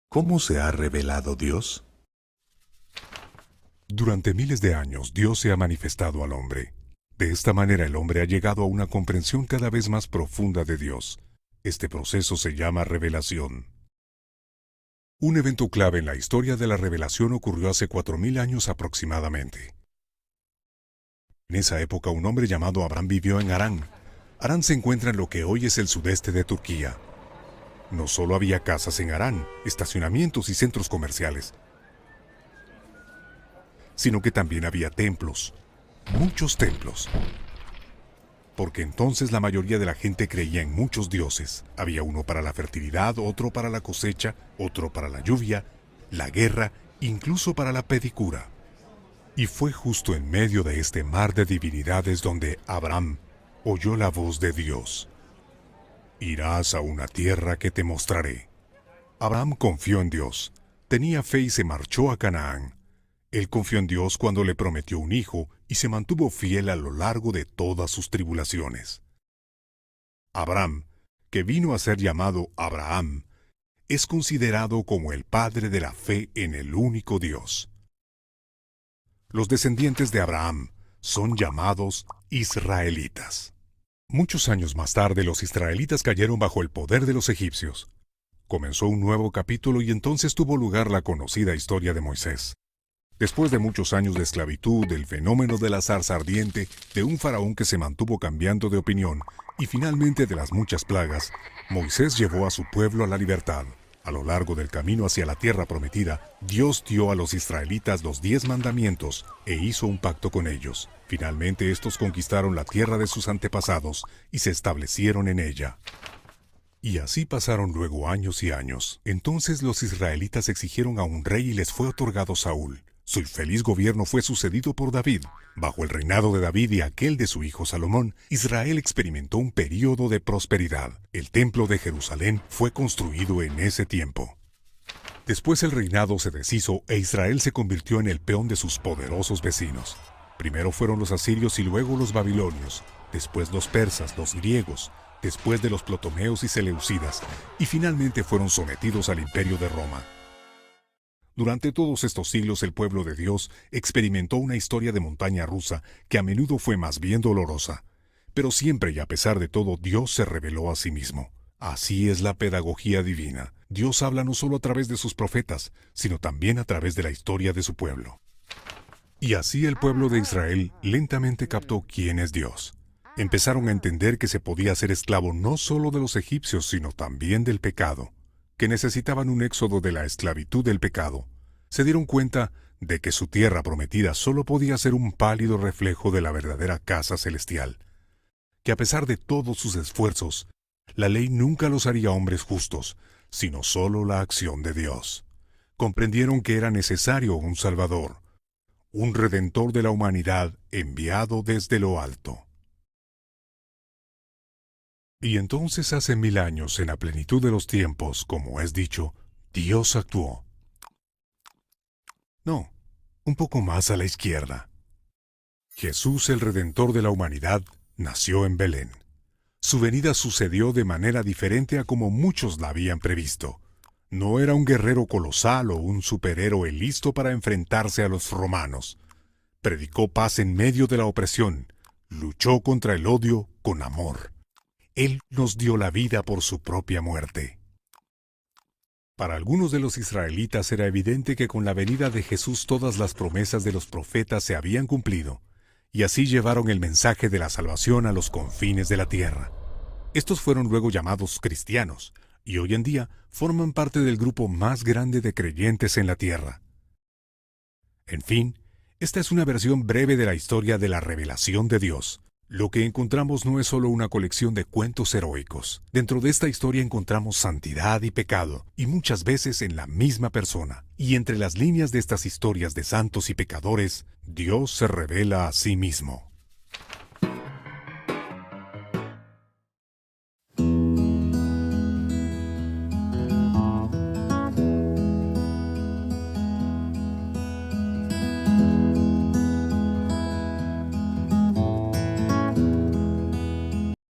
¿Cómo se ha revelado Dios? Durante miles de años, Dios se ha manifestado al hombre. De esta manera, el hombre ha llegado a una comprensión cada vez más profunda de Dios. Este proceso se llama revelación. Un evento clave en la historia de la revelación ocurrió hace 4000 años aproximadamente. En esa época, un hombre llamado Abraham vivió en Harán. Harán se encuentra en lo que hoy es el sudeste de Turquía. No solo había casas en Harán, estacionamientos y centros comerciales, sino que también había templos, muchos templos. Porque entonces la mayoría de la gente creía en muchos dioses. Había uno para la fertilidad, otro para la cosecha, otro para la lluvia, la guerra, incluso para la pedicura. Y fue justo en medio de este mar de divinidades donde Abraham oyó la voz de Dios. Irás a una tierra que te mostraré. Abraham confió en Dios, tenía fe y se marchó a Canaán. Él confió en Dios cuando le prometió un hijo y se mantuvo fiel a lo largo de todas sus tribulaciones. Abraham, que vino a ser llamado Abraham, es considerado como el padre de la fe en el único Dios. Los descendientes de Abraham son llamados israelitas. Muchos años más tarde, los israelitas cayeron bajo el poder de los egipcios. Comenzó un nuevo capítulo y entonces tuvo lugar la conocida historia de Moisés. Después de muchos años de esclavitud, del fenómeno de la zarza ardiente, de un faraón que se mantuvo cambiando de opinión y finalmente de las muchas plagas, Moisés llevó a su pueblo a la libertad. A lo largo del camino hacia la tierra prometida, Dios dio a los israelitas los 10 mandamientos e hizo un pacto con ellos. Finalmente estos conquistaron la tierra de sus antepasados y se establecieron en ella. Y así pasaron luego años y años. Entonces los israelitas exigieron a un rey y les fue otorgado Saúl. Su infeliz gobierno fue sucedido por David. Bajo el reinado de David y aquel de su hijo Salomón, Israel experimentó un período de prosperidad. El templo de Jerusalén fue construido en ese tiempo. Después el reinado se deshizo e Israel se convirtió en el peón de sus poderosos vecinos. Primero fueron los asirios y luego los babilonios, después los persas, los griegos, después de los ptolemeos y seleucidas, y finalmente fueron sometidos al imperio de Roma. Durante todos estos siglos el pueblo de Dios experimentó una historia de montaña rusa que a menudo fue más bien dolorosa. Pero siempre y a pesar de todo, Dios se reveló a sí mismo. Así es la pedagogía divina. Dios habla no solo a través de sus profetas, sino también a través de la historia de su pueblo. Y así el pueblo de Israel lentamente captó quién es Dios. Empezaron a entender que se podía ser esclavo no solo de los egipcios, sino también del pecado, que necesitaban un éxodo de la esclavitud del pecado. Se dieron cuenta de que su tierra prometida solo podía ser un pálido reflejo de la verdadera casa celestial, que a pesar de todos sus esfuerzos, la ley nunca los haría hombres justos, sino solo la acción de Dios. Comprendieron que era necesario un Salvador, un Redentor de la humanidad enviado desde lo alto. Y entonces hace 1000 años, en la plenitud de los tiempos, como es dicho, Dios actuó. No, un poco más a la izquierda. Jesús, el Redentor de la humanidad, nació en Belén. Su venida sucedió de manera diferente a como muchos la habían previsto. No era un guerrero colosal o un superhéroe listo para enfrentarse a los romanos. Predicó paz en medio de la opresión. Luchó contra el odio con amor. Él nos dio la vida por su propia muerte. Para algunos de los israelitas era evidente que con la venida de Jesús todas las promesas de los profetas se habían cumplido, y así llevaron el mensaje de la salvación a los confines de la tierra. Estos fueron luego llamados cristianos, y hoy en día forman parte del grupo más grande de creyentes en la tierra. En fin, esta es una versión breve de la historia de la revelación de Dios. Lo que encontramos no es solo una colección de cuentos heroicos. Dentro de esta historia encontramos santidad y pecado, y muchas veces en la misma persona. Y entre las líneas de estas historias de santos y pecadores, Dios se revela a sí mismo.